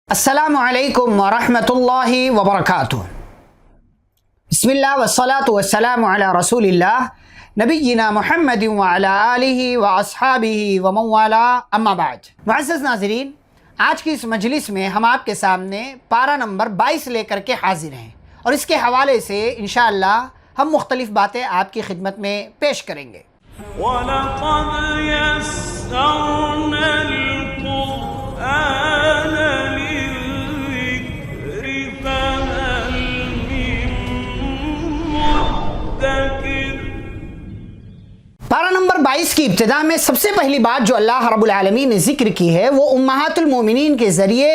السلام علیکم ورحمۃ اللہ وبرکاتہ۔ بسم اللہ والصلاة والسلام علی رسول اللہ نبینا محمد وعلی آلہ واصحابہ ومن والاہ، اما بعد۔ معزز ناظرین، آج کی اس مجلس میں ہم آپ کے سامنے پارہ نمبر 22 لے کر کے حاضر ہیں، اور اس کے حوالے سے انشاءاللہ ہم مختلف باتیں آپ کی خدمت میں پیش کریں گے۔ وَلَقَدْ يَسَّرْنَا الْقُرْآنَ لِلذِّكْرِ فَهَلْ مِن مُّدَّكِرٍ۔ پارہ نمبر 22 کی ابتدا میں سب سے پہلی بات جو اللہ رب العالمین نے ذکر کی ہے وہ امہات المومنین کے ذریعے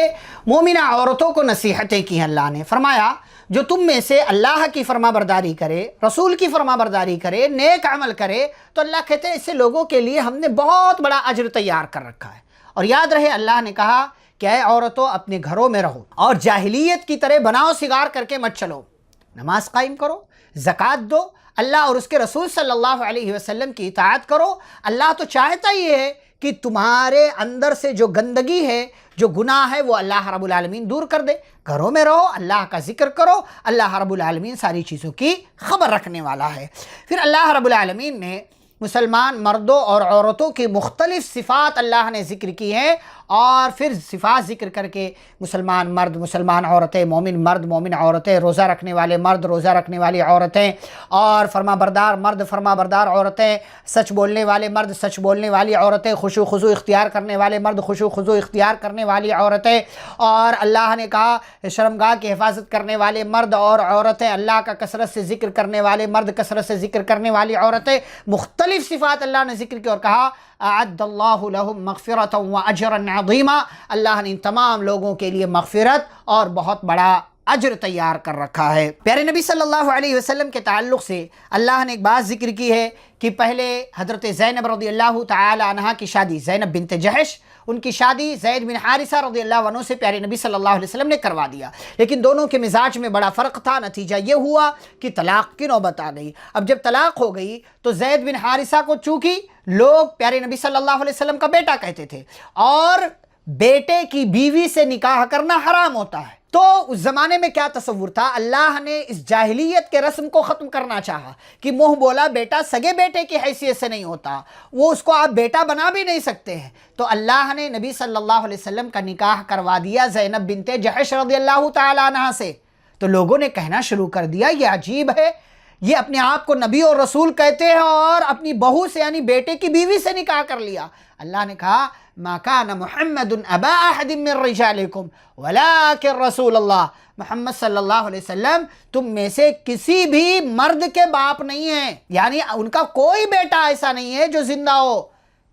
مومنہ عورتوں کو نصیحتیں کی ہیں۔ اللہ نے فرمایا جو تم میں سے اللہ کی فرما برداری کرے، رسول کی فرما برداری کرے، نیک عمل کرے، تو اللہ کہتے ہیں اس سے لوگوں کے لیے ہم نے بہت بڑا اجر تیار کر رکھا ہے۔ اور یاد رہے اللہ نے کہا کہ اے عورتوں اپنے گھروں میں رہو اور جاہلیت کی طرح بناؤ سگار کر کے مت چلو، نماز قائم کرو، زکوٰۃ دو، اللہ اور اس کے رسول صلی اللہ علیہ وسلم کی اطاعت کرو۔ اللہ تو چاہتا ہی ہے کہ تمہارے اندر سے جو گندگی ہے، جو گناہ ہے، وہ اللہ رب العالمین دور کر دے۔ گھروں میں رہو، اللہ کا ذکر کرو، اللہ رب العالمین ساری چیزوں کی خبر رکھنے والا ہے۔ پھر اللہ رب العالمین نے مسلمان مردوں اور عورتوں کی مختلف صفات اللہ نے ذکر کی ہیں، اور پھر صفات ذکر کر کے مسلمان مرد، مسلمان عورتیں، مومن مرد، مومن عورتیں، روزہ رکھنے والے مرد، روزہ رکھنے والی عورتیں، اور فرما بردار مرد، فرما بردار عورتیں، سچ بولنے والے مرد، سچ بولنے والی عورتیں، خشوع خضوع اختیار کرنے والے مرد، خشوع خضوع اختیار کرنے والی عورتیں، اور اللہ نے کہا شرمگاہ کی حفاظت کرنے والے مرد اور عورتیں، اللہ کا کثرت سے ذکر کرنے والے مرد، کثرت سے ذکر کرنے والی عورتیں، مختلف صفات اللہ نے ذکر کی اور کہا اعد اللہ لہم مغفرۃ واجرا عظیما، اللہ نے ان تمام لوگوں کے لیے مغفرت اور بہت بڑا اجر تیار کر رکھا ہے۔ پیارے نبی صلی اللہ علیہ وسلم کے تعلق سے اللہ نے ایک بات ذکر کی ہے کہ پہلے حضرت زینب رضی اللہ تعالی عنہ کی شادی، زینب بنت جحش، ان کی شادی زید بن حارثہ رضی اللہ عنہ سے پیارے نبی صلی اللہ علیہ وسلم نے کروا دیا، لیکن دونوں کے مزاج میں بڑا فرق تھا۔ نتیجہ یہ ہوا کہ طلاق کی نوبت آ گئی۔ اب جب طلاق ہو گئی تو زید بن حارثہ کو چونکہ لوگ پیارے نبی صلی اللہ علیہ وسلم کا بیٹا کہتے تھے، اور بیٹے کی بیوی سے نکاح کرنا حرام ہوتا ہے، تو اس زمانے میں کیا تصور تھا؟ اللہ نے اس جاہلیت کے رسم کو ختم کرنا چاہا کہ منہ بولا بیٹا سگے بیٹے کی حیثیت سے نہیں ہوتا، وہ اس کو آپ بیٹا بنا بھی نہیں سکتے ہیں۔ تو اللہ نے نبی صلی اللہ علیہ وسلم کا نکاح کروا دیا زینب بنت جحش رضی اللہ تعالی عنہ سے۔ تو لوگوں نے کہنا شروع کر دیا یہ عجیب ہے، یہ اپنے آپ کو نبی اور رسول کہتے ہیں اور اپنی بہو سے یعنی بیٹے کی بیوی سے نکاح کر لیا۔ اللہ نے کہا ما کان محمد ابا احد من رجالکم ولکن رسول اللہ، محمد صلی اللہ علیہ وسلم تم میں سے کسی بھی مرد کے باپ نہیں ہیں، یعنی ان کا کوئی بیٹا ایسا نہیں ہے جو زندہ ہو،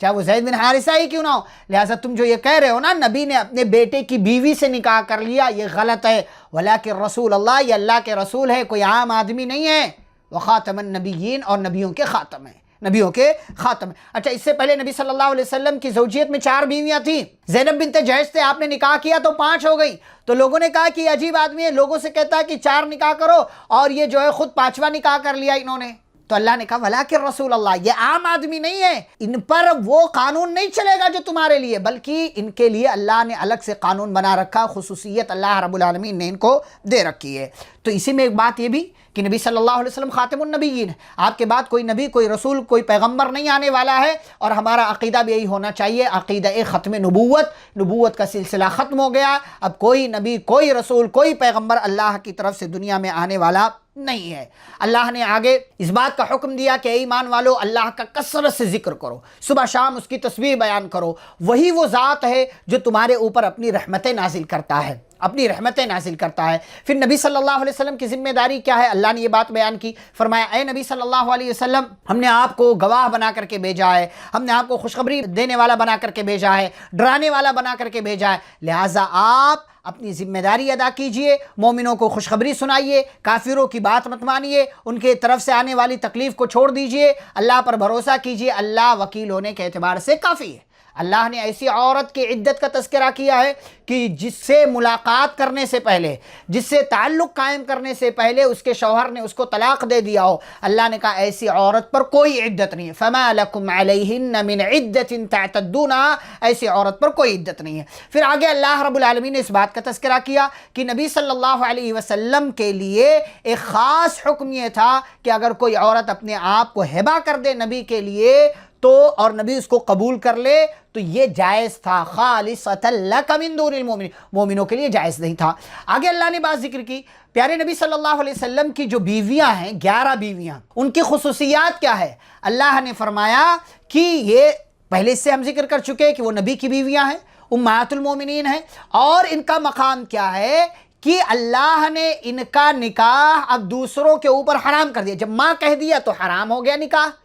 چاہے وہ زید بن حارثہ ہی کیوں نہ ہو۔ لہٰذا تم جو یہ کہہ رہے ہو نا نبی نے اپنے بیٹے کی بیوی سے نکاح کر لیا، یہ غلط ہے۔ ولکن رسول اللہ، یہ اللہ کے رسول ہے، کوئی عام آدمی نہیں ہے۔ وخاتم النبیین، اور نبیوں کے خاتم ہیں، نبیوں کے خاتم ہیں۔ اچھا، اس سے پہلے نبی صلی اللہ علیہ وسلم کی زوجیت میں 4 بیویاں تھیں۔ زینب بنت جحش سے آپ نے نکاح کیا تو 5 ہو گئی، تو لوگوں نے کہا کہ یہ عجیب آدمی ہے، لوگوں سے کہتا ہے کہ 4 نکاح کرو، اور یہ جو ہے خود 5واں نکاح کر لیا انہوں نے۔ تو اللہ نے کہا ولیکن رسول اللہ، یہ عام آدمی نہیں ہے، ان پر وہ قانون نہیں چلے گا جو تمہارے لیے، بلکہ ان کے لیے اللہ نے الگ سے قانون بنا رکھا، خصوصیت اللہ رب العالمین نے ان کو دے رکھی ہے۔ تو اسی میں ایک بات یہ بھی کہ نبی صلی اللہ علیہ وسلم خاتم النبیین ہے، آپ کے بعد کوئی نبی، کوئی رسول، کوئی پیغمبر نہیں آنے والا ہے، اور ہمارا عقیدہ بھی یہی ہونا چاہیے، عقیدہ ختم نبوت کا سلسلہ ختم ہو گیا، اب کوئی نبی، کوئی رسول، کوئی پیغمبر اللہ کی طرف سے دنیا میں آنے والا نہیں ہے۔ اللہ نے آگے اس بات کا حکم دیا کہ اے ایمان والو اللہ کا کثرت سے ذکر کرو، صبح شام اس کی تسبیح بیان کرو، وہی وہ ذات ہے جو تمہارے اوپر اپنی رحمتیں نازل کرتا ہے، اپنی رحمتیں نازل کرتا ہے۔ پھر نبی صلی اللہ علیہ وسلم کی ذمہ داری کیا ہے؟ اللہ نے یہ بات بیان کی، فرمایا اے نبی صلی اللہ علیہ وسلم ہم نے آپ کو گواہ بنا کر کے بھیجا ہے، ہم نے آپ کو خوشخبری دینے والا بنا کر کے بھیجا ہے، ڈرانے والا بنا کر کے بھیجا ہے، لہٰذا آپ اپنی ذمہ داری ادا کیجئے، مومنوں کو خوشخبری سنائیے، کافروں کی بات مت مانیے، ان کے طرف سے آنے والی تکلیف کو چھوڑ دیجئے، اللہ پر بھروسہ کیجئے، اللہ وکیل ہونے کے اعتبار سے کافی ہے۔ اللہ نے ایسی عورت کی عدت کا تذکرہ کیا ہے کہ جس سے ملاقات کرنے سے پہلے، جس سے تعلق قائم کرنے سے پہلے اس کے شوہر نے اس کو طلاق دے دیا ہو، اللہ نے کہا ایسی عورت پر کوئی عدت نہیں ہے. فَمَا لَكُمْ عَلَيْهِنَّ مِنْ عِدَّةٍ تَعْتَدُّونَهَا، ایسی عورت پر کوئی عدت نہیں ہے. پھر آگے اللہ رب العالمین نے اس بات کا تذکرہ کیا کہ نبی صلی اللہ علیہ وسلم کے لیے ایک خاص حکم یہ تھا کہ اگر کوئی عورت اپنے آپ کو ہبہ کر دے نبی کے لیے تو، اور نبی اس کو قبول کر لے تو یہ جائز تھا. خالصۃ لک من دون المؤمنین، مومنوں کے لیے جائز نہیں تھا. آگے اللہ نے بات ذکر کی پیارے نبی صلی اللہ علیہ وسلم کی جو بیویاں ہیں، 11 بیویاں، ان کی خصوصیات کیا ہے. اللہ نے فرمایا کہ یہ پہلے سے ہم ذکر کر چکے ہیں کہ وہ نبی کی بیویاں ہیں، امہات المومنین ہیں، اور ان کا مقام کیا ہے کہ اللہ نے ان کا نکاح اب دوسروں کے اوپر حرام کر دیا. جب ماں کہہ دیا تو حرام ہو گیا،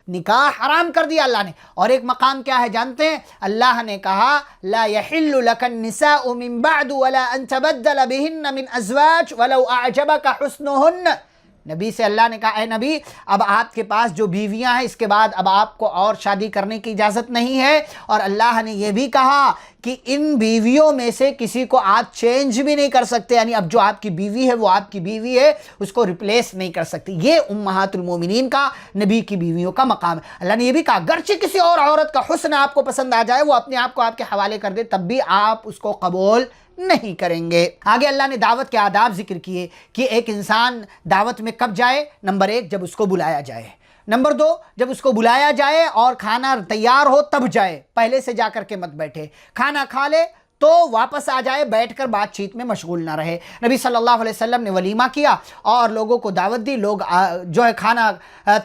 نکاح حرام کر دیا اللہ نے. اور ایک مقام کیا ہے جانتے ہیں؟ اللہ نے کہا لا يحل لك النساء من بعد ولا ان تبدل بهن من ازواج ولو اعجبك حسنهن. نبی سے اللہ نے کہا اے نبی اب آپ کے پاس جو بیویاں ہیں اس کے بعد اب آپ کو اور شادی کرنے کی اجازت نہیں ہے. اور اللہ نے یہ بھی کہا کہ ان بیویوں میں سے کسی کو آپ چینج بھی نہیں کر سکتے، یعنی اب جو آپ کی بیوی ہے وہ آپ کی بیوی ہے، اس کو ریپلیس نہیں کر سکتے. یہ امہات المومنین کا، نبی کی بیویوں کا مقام ہے. اللہ نے یہ بھی کہا اگرچہ کسی اور عورت کا حسن آپ کو پسند آ جائے، وہ اپنے آپ کو آپ کے حوالے کر دے، تب بھی آپ اس کو قبول نہیں کریں گے. آگے اللہ نے دعوت کے آداب ذکر کیے کہ ایک انسان دعوت میں کب جائے. نمبر 1 جب اس کو بلایا جائے. نمبر 2 جب اس کو بلایا جائے اور کھانا تیار ہو تب جائے، پہلے سے جا کر کے مت بیٹھے. کھانا کھا لے تو واپس آ جائے، بیٹھ کر بات چیت میں مشغول نہ رہے. نبی صلی اللہ علیہ وسلم نے ولیمہ کیا اور لوگوں کو دعوت دی. لوگ جو ہے کھانا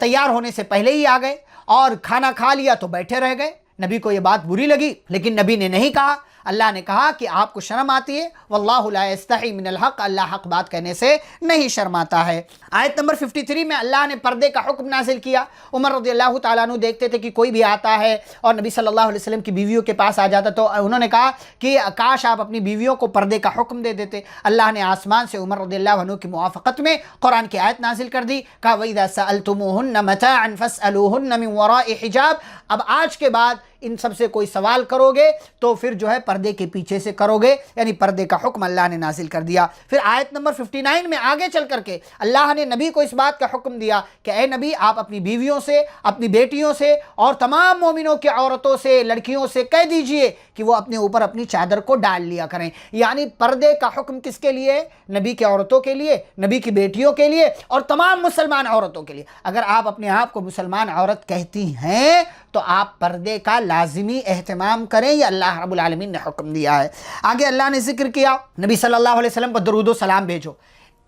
تیار ہونے سے پہلے ہی آ گئے اور کھانا کھا لیا تو بیٹھے رہ گئے. نبی کو یہ بات بری لگی لیکن نبی نے نہیں کہا. اللہ نے کہا کہ آپ کو شرم آتی ہے، واللہ لا یستحی من الحق، اللہ حق بات کہنے سے نہیں شرماتا ہے. آیت نمبر 53 میں اللہ نے پردے کا حکم نازل کیا. عمر رضی اللہ تعالیٰ عنہ دیکھتے تھے کہ کوئی بھی آتا ہے اور نبی صلی اللہ علیہ وسلم کی بیویوں کے پاس آ جاتا تو انہوں نے کہا کہ کاش آپ اپنی بیویوں کو پردے کا حکم دے دیتے. اللہ نے آسمان سے عمر رضی اللہ عنہ کی موافقت میں قرآن کی آیت نازل کر دی. کہا وَإِذَا سَأَلْتُمُوهُنَّ مَتَاعًا فَاسْأَلُوهُنَّ مِنْ وَرَاءِ حِجَابٍ. اب آج کے بعد ان سب سے کوئی سوال کرو گے تو پھر جو ہے پردے کے پیچھے سے کرو گے، یعنی پردے کا حکم اللہ نے نازل کر دیا. پھر آیت نمبر 59 میں آگے چل کر کے اللہ نے نبی کو اس بات کا حکم دیا کہ اے نبی آپ اپنی بیویوں سے، اپنی بیٹیوں سے اور تمام مومنوں کی عورتوں سے، لڑکیوں سے کہہ دیجئے کہ وہ اپنے اوپر اپنی چادر کو ڈال لیا کریں. یعنی پردے کا حکم کس کے لیے؟ نبی کی عورتوں کے لیے، نبی کی بیٹیوں کے لیے اور تمام مسلمان عورتوں کے لیے. اگر آپ اپنے آپ کو مسلمان عورت کہتی ہیں تو آپ پردے کا لازمی اہتمام کریں، یہ اللہ رب العالمین نے حکم دیا ہے. آگے اللہ نے ذکر کیا نبی صلی اللہ علیہ وسلم کو درود و سلام بھیجو.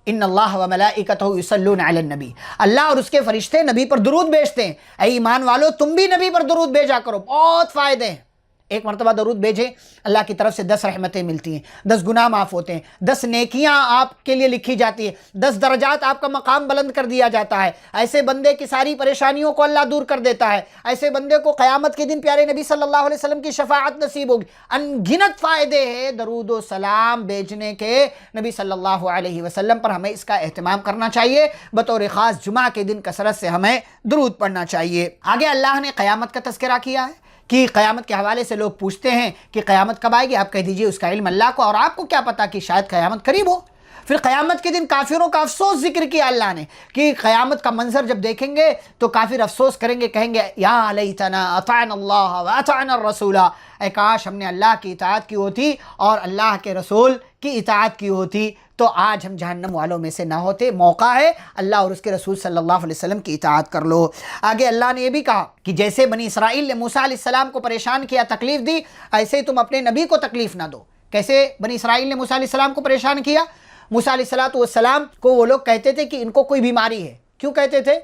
ان اللہ و ملائکتہ یصلون علی النبی، اللہ اور اس کے فرشتے نبی پر درود بھیجتے ہیں. اے ایمان والو تم بھی نبی پر درود بھیجا کرو، بہت فائدے ہیں. ایک مرتبہ درود بھیجیں، اللہ کی طرف سے 10 رحمتیں ملتی ہیں، 10 گناہ معاف ہوتے ہیں، 10 نیکیاں آپ کے لیے لکھی جاتی ہیں، 10 درجات آپ کا مقام بلند کر دیا جاتا ہے. ایسے بندے کی ساری پریشانیوں کو اللہ دور کر دیتا ہے. ایسے بندے کو قیامت کے دن پیارے نبی صلی اللہ علیہ وسلم کی شفاعت نصیب ہوگی. ان گنت فائدے ہیں درود و سلام بھیجنے کے. نبی صلی اللہ علیہ وسلم پر ہمیں اس کا اہتمام کرنا چاہیے. بطور خاص جمعہ کے دن کثرت سے ہمیں درود پڑھنا چاہیے. آگے اللہ نے قیامت کا تذکرہ کیا ہے کہ قیامت کے حوالے سے لوگ پوچھتے ہیں کہ قیامت کب آئے گی. آپ کہہ دیجئے اس کا علم اللہ کو، اور آپ کو کیا پتا کہ شاید قیامت قریب ہو. پھر قیامت کے دن کافروں کا افسوس ذکر کیا اللہ نے کہ قیامت کا منظر جب دیکھیں گے تو کافر افسوس کریں گے، کہیں گے یا لیتنا اطعنا اللہ واطعنا الرسول، اے کاش ہم نے اللہ کی اطاعت کی ہوتی اور اللہ کے رسول کی اطاعت کی ہوتی تو آج ہم جہنم والوں میں سے نہ ہوتے. موقع ہے اللہ اور اس کے رسول صلی اللہ علیہ وسلم کی اطاعت کر لو. آگے اللہ نے یہ بھی کہا کہ جیسے بنی اسرائیل نے موسیٰ علیہ السلام کو پریشان کیا، تکلیف دی، ایسے ہی تم اپنے نبی کو تکلیف نہ دو. کیسے بنی اسرائیل نے موسیٰ علیہ السلام کو پریشان کیا؟ موسیٰ علیہ السلام کو وہ لوگ کہتے تھے کہ ان کو کوئی بیماری ہے. کیوں کہتے تھے؟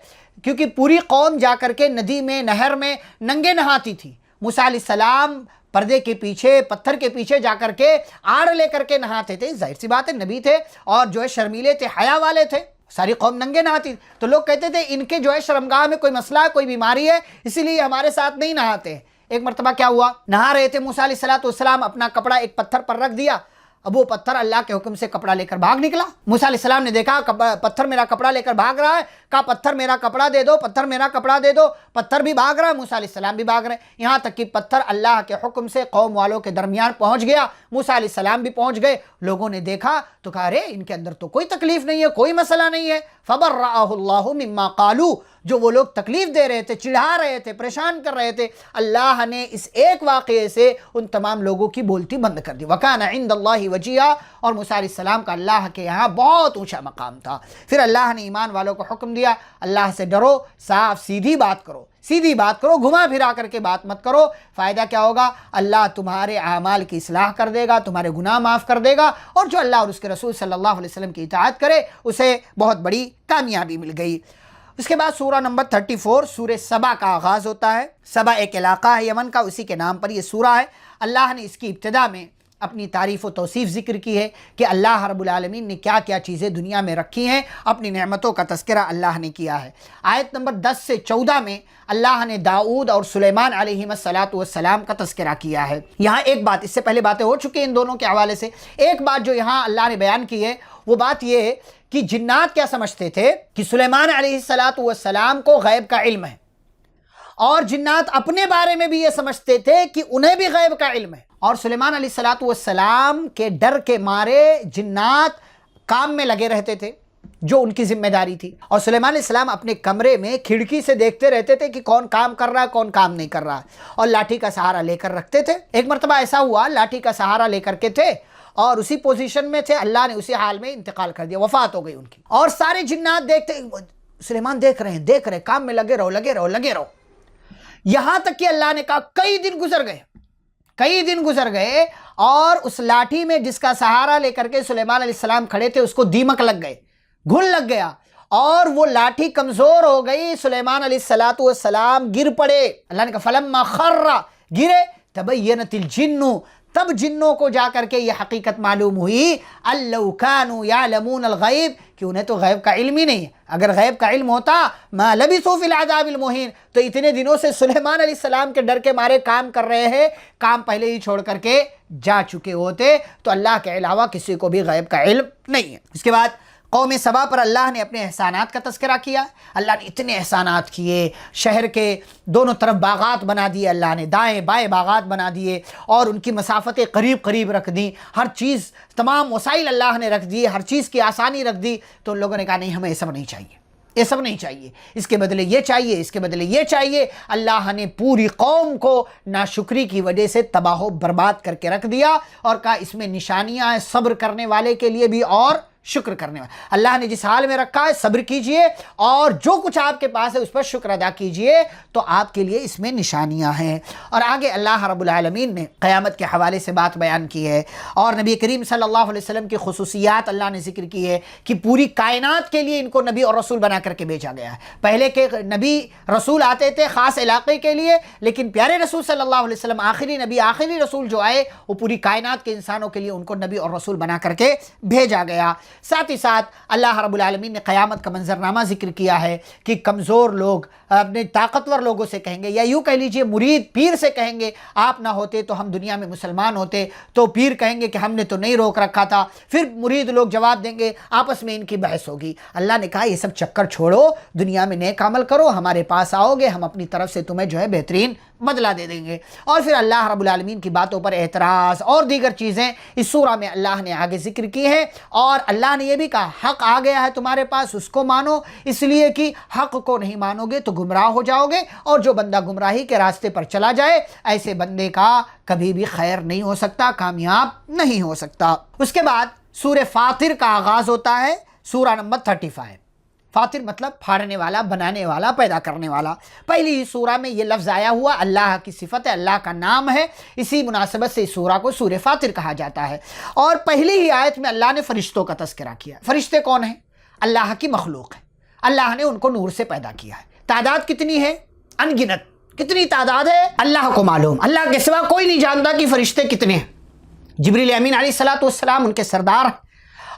کیونکہ پوری قوم جا کر کے ندی میں، نہر میں ننگے نہاتی تھی. موسیٰ علیہ السلام پردے کے پیچھے، پتھر کے پیچھے جا کر کے آڑ لے کر کے نہاتے تھے. ظاہر سی بات ہے نبی تھے اور جو ہے شرمیلے تھے، حیا والے تھے، ساری قوم ننگے نہاتی. تو لوگ کہتے تھے ان کے جو ہے شرمگاہ میں کوئی مسئلہ ہے، کوئی بیماری ہے، اسی لیے ہمارے ساتھ نہیں نہاتے. ایک مرتبہ کیا ہوا، نہا رہے تھے موسیٰ علیہ السلام، اپنا کپڑا ایک پتھر پر رکھ دیا اب وہ پتھر اللہ کے حکم سے کپڑا لے کر بھاگ نکلا۔ موسیٰ علیہ السلام نے دیکھا پتھر میرا کپڑا لے کر بھاگ رہا ہے، کہا پتھر میرا کپڑا دے دو، پتھر میرا کپڑا دے دو، پتھر بھی بھاگ رہا ہے، موسیٰ علیہ السلام بھی بھاگ رہے ہیں، یہاں تک کہ پتھر اللہ کے حکم سے قوم والوں کے درمیان پہنچ گیا، موسیٰ علیہ السلام بھی پہنچ گئے۔ لوگوں نے دیکھا تو کہا ارے ان کے اندر تو کوئی تکلیف نہیں ہے، کوئی مسئلہ نہیں ہے۔ فَبَرَّأَهُ اللَّهُ مِمَّا قَالُوا، جو وہ لوگ تکلیف دے رہے تھے، چڑھا رہے تھے، پریشان کر رہے تھے، اللہ نے اس ایک واقعے سے ان تمام لوگوں کی بولتی بند کر دی۔ وَكَانَ عِندَ اللَّهِ وَجِيهًا، اور موسیٰ علیہ السلام کا اللہ کے یہاں بہت اونچا مقام تھا۔ پھر اللہ نے ایمان والوں کو حکم دیا اللہ سے ڈرو، صاف سیدھی بات کرو، سیدھی بات کرو، گھما پھرا کر کے بات مت کرو۔ فائدہ کیا ہوگا؟ اللہ تمہارے اعمال کی اصلاح کر دے گا، تمہارے گناہ معاف کر دے گا، اور جو اللہ اور اس کے رسول صلی اللہ علیہ وسلم کی اطاعت کرے اسے بہت بڑی کامیابی مل گئی۔ اس کے بعد سورہ نمبر 34 سورہ سبا کا آغاز ہوتا ہے۔ سبا ایک علاقہ ہے یمن کا، اسی کے نام پر یہ سورہ ہے۔ اللہ نے اس کی ابتدا میں اپنی تعریف و توصیف ذکر کی ہے کہ اللہ رب العالمین نے کیا کیا چیزیں دنیا میں رکھی ہیں، اپنی نعمتوں کا تذکرہ اللہ نے کیا ہے۔ آیت نمبر 10 سے 14 میں اللہ نے داؤد اور سلیمان علیہ السلام کا تذکرہ کیا ہے۔ یہاں ایک بات، اس سے پہلے باتیں ہو چکی ہیں ان دونوں کے حوالے سے، ایک بات جو یہاں اللہ نے بیان کی ہے وہ بات یہ ہے کہ جنات کیا سمجھتے تھے کہ سلیمان علیہ السلام کو غیب کا علم ہے، اور جنات اپنے بارے میں بھی یہ سمجھتے تھے کہ انہیں بھی غیب کا علم ہے، اور سلیمان علیہ السلام کے ڈر کے مارے جنات کام میں لگے رہتے تھے جو ان کی ذمہ داری تھی، اور سلیمان علیہ السلام اپنے کمرے میں کھڑکی سے دیکھتے رہتے تھے کہ کون کام کر رہا ہے کون کام نہیں کر رہا ہے، اور لاٹھی کا سہارا لے کر رکھتے تھے۔ ایک مرتبہ ایسا ہوا لاٹھی کا سہارا لے کر کے تھے اور اسی پوزیشن میں تھے، اللہ نے اسی حال میں انتقال کر دیا، وفات ہو گئی ان کی، اور سارے جنات دیکھتے سلیمان دیکھ رہے ہیں کام میں لگے رہو، یہاں تک کہ اللہ نے کہا کئی دن گزر گئے اور اس لاٹھی میں جس کا سہارا لے کر کے سلیمان علیہ السلام کھڑے تھے اس کو دیمک لگ گئے، گھن لگ گیا، اور وہ لاٹھی کمزور ہو گئی، سلیمان علیہ السلام گر پڑے۔ اللہ نے کہا فلما خر، گرے، تبینت الجن، تب جنوں کو جا کر کے یہ حقیقت معلوم ہوئی اللو کانوا یعلمون الغیب، کہ انہیں تو غیب کا علم ہی نہیں ہے، اگر غیب کا علم ہوتا ما لبثوا فی العذاب المہین، تو اتنے دنوں سے سلیمان علیہ السلام کے ڈر کے مارے کام کر رہے ہیں، کام پہلے ہی چھوڑ کر کے جا چکے ہوتے۔ تو اللہ کے علاوہ کسی کو بھی غیب کا علم نہیں ہے۔ اس کے بعد قوم سبا پر اللہ نے اپنے احسانات کا تذکرہ کیا۔ اللہ نے اتنے احسانات کیے، شہر کے دونوں طرف باغات بنا دیے، اللہ نے دائیں بائیں باغات بنا دیے، اور ان کی مسافتیں قریب رکھ دیں، ہر چیز تمام وسائل اللہ نے رکھ دیے، ہر چیز کی آسانی رکھ دی۔ تو ان لوگوں نے کہا نہیں، ہمیں یہ سب نہیں چاہیے، یہ سب نہیں چاہیے، اس کے بدلے یہ چاہیے، اس کے بدلے یہ چاہیے۔ اللہ نے پوری قوم کو ناشکری کی وجہ سے تباہ و برباد کر کے رکھ دیا، اور کہا اس میں نشانیاں ہیں صبر کرنے والے کے لیے بھی اور شکر کرنے والے۔ اللہ نے جس حال میں رکھا ہے صبر کیجئے، اور جو کچھ آپ کے پاس ہے اس پر شکر ادا کیجئے، تو آپ کے لیے اس میں نشانیاں ہیں۔ اور آگے اللہ رب العالمین نے قیامت کے حوالے سے بات بیان کی ہے، اور نبی کریم صلی اللہ علیہ وسلم کی خصوصیات اللہ نے ذکر کی ہے کہ پوری کائنات کے لیے ان کو نبی اور رسول بنا کر کے بھیجا گیا ہے۔ پہلے کے نبی رسول آتے تھے خاص علاقے کے لیے، لیکن پیارے رسول صلی اللہ علیہ وسلم آخری نبی، آخری رسول جو آئے وہ پوری کائنات کے انسانوں کے لیے ان کو نبی اور رسول بنا کر کے بھیجا گیا۔ ساتھ ہی ساتھ اللہ رب العالمین نے قیامت کا منظرنامہ ذکر کیا ہے کہ کمزور لوگ اپنے طاقتور لوگوں سے کہیں گے، یا یوں کہہ لیجئے مرید پیر سے کہیں گے آپ نہ ہوتے تو ہم دنیا میں مسلمان ہوتے، تو پیر کہیں گے کہ ہم نے تو نہیں روک رکھا تھا، پھر مرید لوگ جواب دیں گے، آپس میں ان کی بحث ہوگی۔ اللہ نے کہا یہ سب چکر چھوڑو، دنیا میں نیک عمل کرو، ہمارے پاس آؤ گے، ہم اپنی طرف سے تمہیں جو ہے بہترین بدلہ دے دیں گے۔ اور پھر اللہ رب العالمین کی باتوں پر اعتراض اور دیگر چیزیں اس سورہ میں اللہ نے آگے ذکر کی ہیں، اور اللہ نے یہ بھی کہا حق آ گیا ہے تمہارے پاس، اس کو مانو، اس لیے کہ حق کو نہیں مانو گے تو گمراہ ہو جاؤ گے، اور جو بندہ گمراہی کے راستے پر چلا جائے ایسے بندے کا کبھی بھی خیر نہیں ہو سکتا، کامیاب نہیں ہو سکتا۔ اس کے بعد سورہ فاطر کا آغاز ہوتا ہے، سورہ نمبر 35۔ فاطر مطلب پھاڑنے والا، بنانے والا، پیدا کرنے والا۔ پہلی ہی سورہ میں یہ لفظ آیا ہوا، اللہ کی صفت ہے، اللہ کا نام ہے، اسی مناسبت سے اس سورہ کو سورہ فاطر کہا جاتا ہے۔ اور پہلی ہی آیت میں اللہ نے فرشتوں کا تذکرہ کیا۔ فرشتے کون ہیں؟ اللہ کی مخلوق ہے، اللہ نے ان کو نور سے پیدا کیا ہے۔ تعداد کتنی ہے؟ ان گنت۔ کتنی تعداد ہے اللہ کو معلوم، اللہ کے سوا کوئی نہیں جانتا کہ فرشتے کتنے ہیں۔ جبریل امین علیہ السلام ان کے سردار ہیں،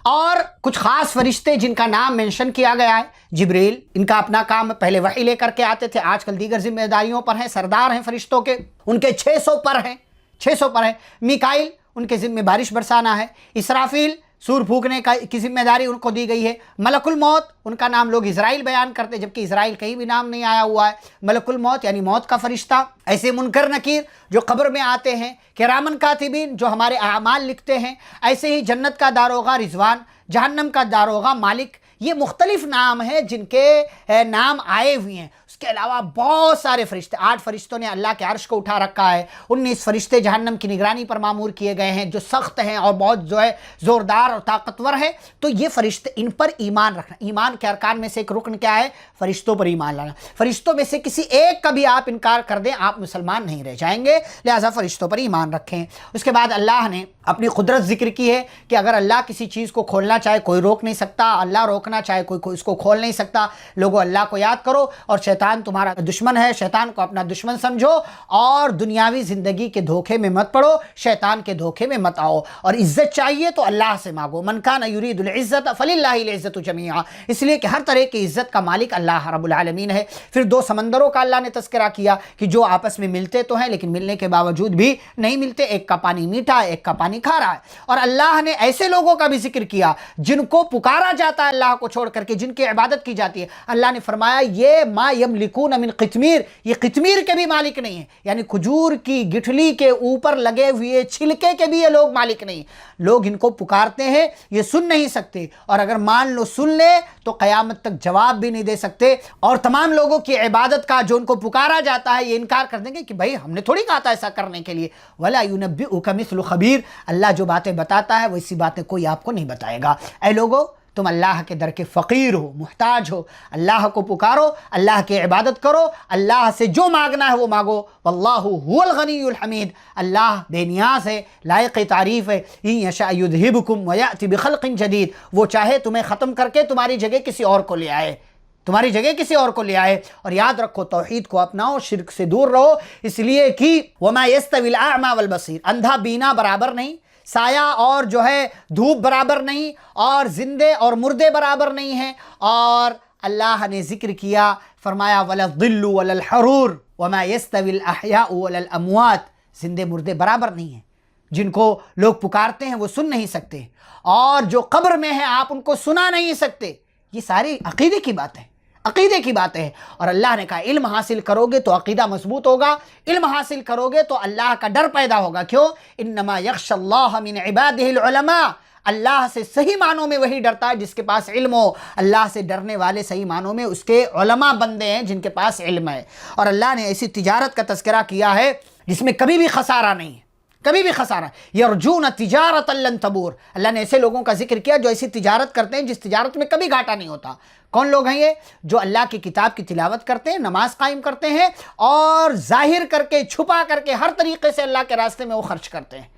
اور کچھ خاص فرشتے جن کا نام مینشن کیا گیا ہے۔ جبریل ان کا اپنا کام پہلے وحی لے کر کے آتے تھے، آج کل دیگر ذمہ داریوں پر ہیں، سردار ہیں فرشتوں کے، ان کے 600 پر ہیں، 600 پر ہیں۔ میکائیل ان کے ذمہ بارش برسانا ہے، اسرافیل سور پھونکنے کی ذمہ داری ان کو دی گئی ہے، ملک الموت ان کا نام لوگ اسرائیل بیان کرتے جبکہ اسرائیل کہیں بھی نام نہیں آیا ہوا ہے، ملک الموت یعنی موت کا فرشتہ، ایسے منکر نکیر جو قبر میں آتے ہیں، کرامن کاتبین جو ہمارے اعمال لکھتے ہیں، ایسے ہی جنت کا داروغہ رضوان، جہنم کا داروغہ مالک، یہ مختلف نام ہیں جن کے نام آئے ہوئے ہیں۔ اس کے علاوہ بہت سارے فرشتے، 8 فرشتوں نے اللہ کے عرش کو اٹھا رکھا ہے، 19 فرشتے جہنم کی نگرانی پر مامور کیے گئے ہیں جو سخت ہیں اور بہت جو ہے زوردار اور طاقتور ہے۔ تو یہ فرشتے، ان پر ایمان رکھنا، ایمان کے ارکان میں سے ایک رکن کیا ہے؟ فرشتوں پر ایمان لانا۔ فرشتوں میں سے کسی ایک کا بھی آپ انکار کر دیں آپ مسلمان نہیں رہ جائیں گے، لہٰذا فرشتوں پر ایمان رکھیں۔ اس کے بعد اللہ نے اپنی قدرت ذکر کی ہے کہ اگر اللہ کسی چیز کو کھولنا چاہے کوئی روک نہیں سکتا، اللہ روکنا چاہے کوئی اس کو کھول نہیں سکتا۔ لوگوں اللہ کو یاد کرو اور شیطان تمہارا دشمن ہے، شیطان کو اپنا دشمن سمجھو اور دنیاوی زندگی کے دھوکے میں مت پڑو، شیطان کے دھوکے میں مت آؤ، اور عزت چاہیے تو اللہ سے مانگو۔ من کان یرید العزت فللہ العزت جمیعا، اس لیے کہ ہر طرح کی عزت کا مالک اللہ رب العالمین ہے۔ پھر 2 سمندروں کا اللہ نے تذکرہ کیا کہ جو آپس میں ملتے تو ہیں لیکن ملنے کے باوجود بھی نہیں ملتے، ایک کا پانی میٹھا ہے ایک کا پانی کھارا ہے۔ اور اللہ نے ایسے لوگوں کا بھی ذکر کیا جن کو پکارا جاتا ہے اللہ کو چھوڑ کر کے، جن کی عبادت کی جاتی ہے، اللہ نے فرمایا یہ ما یملکون من قطمیر، یہ قطمیر کے بھی مالک نہیں ہیں، یعنی کھجور کی گٹھلی کے اوپر لگے ہوئے چھلکے کے بھی یہ لوگ مالک نہیں۔ لوگ ان کو پکارتے ہیں، یہ سن نہیں سکتے، اور اگر مان لو سن لے تو قیامت تک جواب بھی نہیں دے سکتے، اور تمام لوگوں کی عبادت کا جو ان کو پکارا جاتا ہے یہ انکار کر دیں گے کہ بھائی ہم نے تھوڑی کہا تھا ایسا کرنے کے لیے۔ ولا ينبئك مثل خبیر، اللہ جو باتیں بتاتا ہے ویسی باتیں کوئی آپ کو نہیں بتائے گا۔ اے لوگو، تم اللہ کے در کے فقیر ہو، محتاج ہو، اللہ کو پکارو، اللہ کی عبادت کرو، اللہ سے جو مانگنا ہے وہ مانگو۔ واللہ هو الغنی الحمید، اللہ بے نیاز ہے، لائق تعریف ہے۔ ان یشاء یذہبکم ویأتی بخلق جدید، وہ چاہے تمہیں ختم کر کے تمہاری جگہ کسی اور کو لے آئے، تمہاری جگہ کسی اور کو لے آئے۔ اور یاد رکھو توحید کو اپناؤ، شرک سے دور رہو، اس لیے کہ وما یستوی الاعمی والبصیر، اندھا بینا برابر نہیں، سایہ اور جو ہے دھوپ برابر نہیں، اور زندے اور مردے برابر نہیں ہیں۔ اور اللہ نے ذکر کیا، فرمایا ولا الظل ولا الحرور وما يستوي الاحیاء ولا الاموات، زندے مردے برابر نہیں ہیں، جن کو لوگ پکارتے ہیں وہ سن نہیں سکتے، اور جو قبر میں ہیں آپ ان کو سنا نہیں سکتے۔ یہ ساری عقیدے کی بات ہے، عقیدے کی باتیں ہیں۔ اور اللہ نے کہا علم حاصل کرو گے تو عقیدہ مضبوط ہوگا، علم حاصل کرو گے تو اللہ کا ڈر پیدا ہوگا۔ کیوں؟ انما یخشی اللہ من عبادہ العلماء، اللہ سے صحیح معنوں میں وہی ڈرتا ہے جس کے پاس علم ہو۔ اللہ سے ڈرنے والے صحیح معنوں میں اس کے علماء بندے ہیں جن کے پاس علم ہے۔ اور اللہ نے ایسی تجارت کا تذکرہ کیا ہے جس میں کبھی بھی خسارہ نہیں ہے، کبھی بھی خسارہ۔ یرجون تجارت لن تبور، اللہ نے ایسے لوگوں کا ذکر کیا جو ایسی تجارت کرتے ہیں جس تجارت میں کبھی گھاٹا نہیں ہوتا۔ کون لوگ ہیں یہ؟ جو اللہ کی کتاب کی تلاوت کرتے ہیں، نماز قائم کرتے ہیں، اور ظاہر کر کے چھپا کر کے ہر طریقے سے اللہ کے راستے میں وہ خرچ کرتے ہیں۔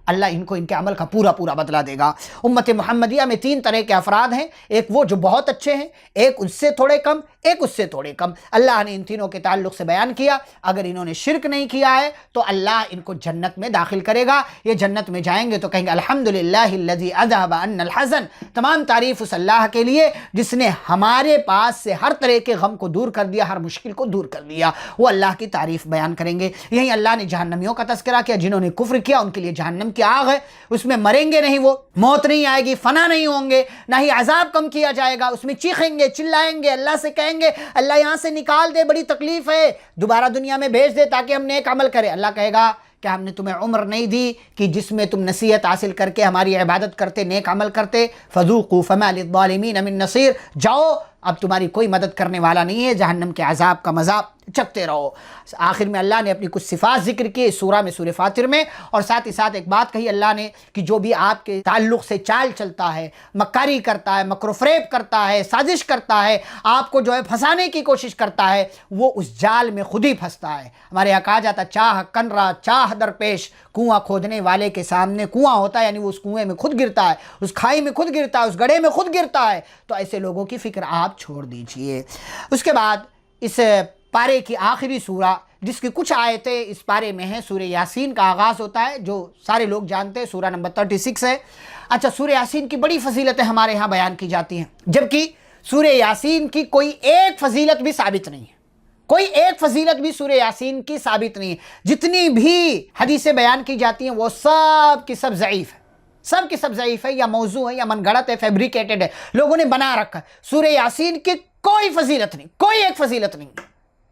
اللہ ان کو ان کے عمل کا پورا پورا بدلہ دے گا۔ امت محمدیہ میں 3 طرح کے افراد ہیں، ایک وہ جو بہت اچھے ہیں، ایک اس سے تھوڑے کم، ایک اس سے تھوڑے کم۔ اللہ نے ان تینوں کے تعلق سے بیان کیا، اگر انہوں نے شرک نہیں کیا ہے تو اللہ ان کو جنت میں داخل کرے گا۔ یہ جنت میں جائیں گے تو کہیں گے الحمدللہ الذی اذھب عنا الحزن، تمام تعریف اس اللہ کے لیے جس نے ہمارے پاس سے ہر طرح کے غم کو دور کر دیا، ہر مشکل کو دور کر دیا۔ وہ اللہ کی تعریف بیان کریں گے۔ یہی اللہ نے جہنمیوں کا تذکرہ کیا، جنہوں نے کفر کیا ان کے لیے جہنم کی آگ ہے، اس میں مریں گے نہیں، وہ موت نہیں آئے گی، فنا نہیں ہوں گے، نہ ہی عذاب کم کیا جائے گا، اس میں چیخیں گے، چلائیں گے، اللہ سے کہیں گے اللہ یہاں سے نکال دے، بڑی تکلیف ہے، دوبارہ دنیا میں بھیج دے تاکہ ہم نیک عمل کریں۔ اللہ کہے گا کہ ہم نے تمہیں عمر نہیں دی کہ جس میں تم نصیحت حاصل کر کے ہماری عبادت کرتے، نیک عمل کرتے۔ فذوقوا فما للظالمین من نصیر، جاؤ اب تمہاری کوئی مدد کرنے والا نہیں ہے، جہنم کے عذاب کا مذاق چکتے رہو۔ آخر میں اللہ نے اپنی کچھ صفات ذکر کی اس سورہ میں، سورہ فاطر میں، اور ساتھ ہی ساتھ ایک بات کہی اللہ نے کہ جو بھی آپ کے تعلق سے چال چلتا ہے، مکاری کرتا ہے، مکر و فریب کرتا ہے، سازش کرتا ہے، آپ کو جو ہے پھنسانے کی کوشش کرتا ہے، وہ اس جال میں خود ہی پھنستا ہے۔ ہمارے یہاں کہا جاتا چاہ کنرا چاہ درپیش، کنواں کھودنے والے کے سامنے کنواں ہوتا ہے، یعنی وہ اس کنویں میں خود گرتا ہے، اس کھائی میں خود گرتا ہے، اس گڑھے میں خود گرتا ہے۔ تو ایسے لوگوں کی فکر آپ چھوڑ دیجئے۔ اس کے بعد اس پارے کی آخری سورہ جس کی کچھ آیتیں اس پارے میں ہیں، سورہ یاسین کا آغاز ہوتا ہے جو سارے لوگ جانتے ہیں، سورہ نمبر 36 ہے۔ اچھا، سورہ یاسین کی بڑی فضیلتیں ہمارے ہاں بیان کی جاتی ہیں، جبکہ سورہ یاسین کی کوئی ایک فضیلت بھی ثابت نہیں ہے، کوئی ایک فضیلت بھی سورہ یاسین کی ثابت نہیں ہے۔ جتنی بھی حدیثیں بیان کی جاتی ہیں وہ سب کی سب ضعیف ہے، سب کی سب ضعیف ہے، یا موضوع ہے، یا من گھڑت ہے، فیبریکیٹڈ ہے، لوگوں نے بنا رکھا ہے۔ سورہ یاسین کی کوئی فضیلت نہیں، کوئی ایک فضیلت نہیں،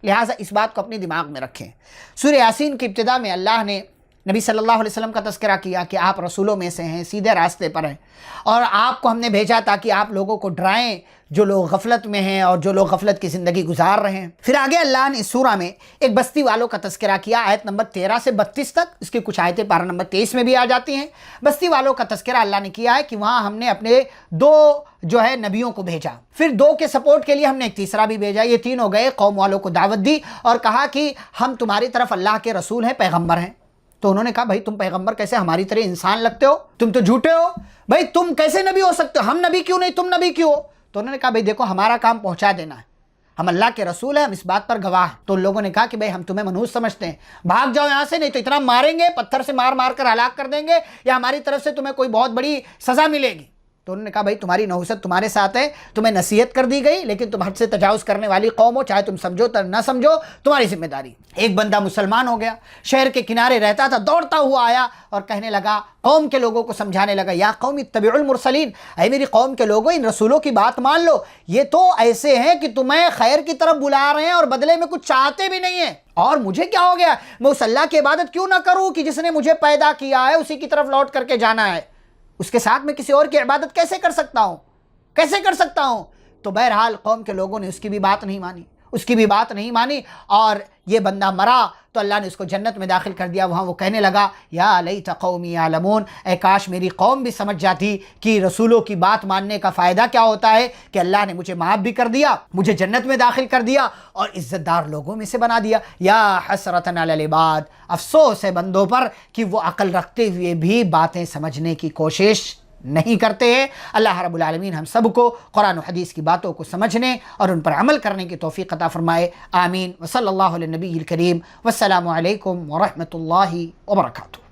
لہٰذا اس بات کو اپنے دماغ میں رکھیں۔ سورہ یاسین کی ابتدا میں اللہ نے نبی صلی اللہ علیہ وسلم کا تذکرہ کیا کہ آپ رسولوں میں سے ہیں، سیدھے راستے پر ہیں، اور آپ کو ہم نے بھیجا تاکہ آپ لوگوں کو ڈرائیں جو لوگ غفلت میں ہیں اور جو لوگ غفلت کی زندگی گزار رہے ہیں۔ پھر آگے اللہ نے اس سورہ میں ایک بستی والوں کا تذکرہ کیا، آیت نمبر 13 سے 32 تک، اس کی کچھ آیتیں پارہ نمبر 23 میں بھی آ جاتی ہیں۔ بستی والوں کا تذکرہ اللہ نے کیا ہے کہ وہاں ہم نے اپنے 2 جو ہے نبیوں کو بھیجا، پھر 2 کے سپورٹ کے لیے ہم نے ایک تیسرا بھی بھیجا، یہ 3 ہو گئے۔ قوم والوں کو دعوت دی اور کہا کہ ہم تمہاری طرف اللہ کے رسول ہیں، پیغمبر ہیں۔ تو انہوں نے کہا بھائی تم پیغمبر کیسے، ہماری طرح انسان لگتے ہو، تم تو جھوٹے ہو، بھائی تم کیسے نبی ہو سکتے ہو، ہم نبی کیوں نہیں، تم نبی کیوں ہو؟ تو انہوں نے کہا بھائی دیکھو ہمارا کام پہنچا دینا ہے، ہم اللہ کے رسول ہیں، ہم اس بات پر گواہ ہیں۔ تو ان لوگوں نے کہا کہ بھائی ہم تمہیں منحوس سمجھتے ہیں، بھاگ جاؤ یہاں سے، نہیں تو اتنا ماریں گے، پتھر سے مار مار کر ہلاک کر دیں گے، یا ہماری طرف سے تمہیں کوئی بہت بڑی سزا ملے گی۔ تو انہوں نے کہا بھائی تمہاری نحوست تمہارے ساتھ ہے، تمہیں نصیحت کر دی گئی، لیکن تم حد سے تجاوز کرنے والی قوم ہو، چاہے تم سمجھو تو نہ سمجھو، تمہاری ذمہ داری۔ ایک بندہ مسلمان ہو گیا، شہر کے کنارے رہتا تھا، دوڑتا ہوا آیا اور کہنے لگا، قوم کے لوگوں کو سمجھانے لگا، یا قوم اتبعوا المرسلین، اے میری قوم کے لوگوں ان رسولوں کی بات مان لو، یہ تو ایسے ہیں کہ تمہیں خیر کی طرف بلا رہے ہیں اور بدلے میں کچھ چاہتے بھی نہیں ہیں، اور مجھے کیا ہو گیا، میں اس اللہ کی عبادت کیوں نہ کروں کہ جس نے مجھے پیدا کیا ہے، اسی کی طرف لوٹ کر کے جانا ہے، اس کے ساتھ میں کسی اور کی عبادت کیسے کر سکتا ہوں، کیسے کر سکتا ہوں؟ تو بہرحال قوم کے لوگوں نے اس کی بھی بات نہیں مانی، اس کی بھی بات نہیں مانی، اور یہ بندہ مرا تو اللہ نے اس کو جنت میں داخل کر دیا۔ وہاں وہ کہنے لگا، یا لیت قومی یعلمون، اے کاش میری قوم بھی سمجھ جاتی کہ رسولوں کی بات ماننے کا فائدہ کیا ہوتا ہے، کہ اللہ نے مجھے معاف بھی کر دیا، مجھے جنت میں داخل کر دیا اور عزت دار لوگوں میں سے بنا دیا۔ یا حسرۃ علی العباد، افسوس ہے بندوں پر کہ وہ عقل رکھتے ہوئے بھی باتیں سمجھنے کی کوشش نہیں کرتے ہیں۔ اللہ رب العالمین ہم سب کو قرآن و حدیث کی باتوں کو سمجھنے اور ان پر عمل کرنے کی توفیق عطا فرمائے، آمین۔ وصلی اللہ علی النبی الکریم، والسلام علیکم ورحمۃ اللہ وبرکاتہ۔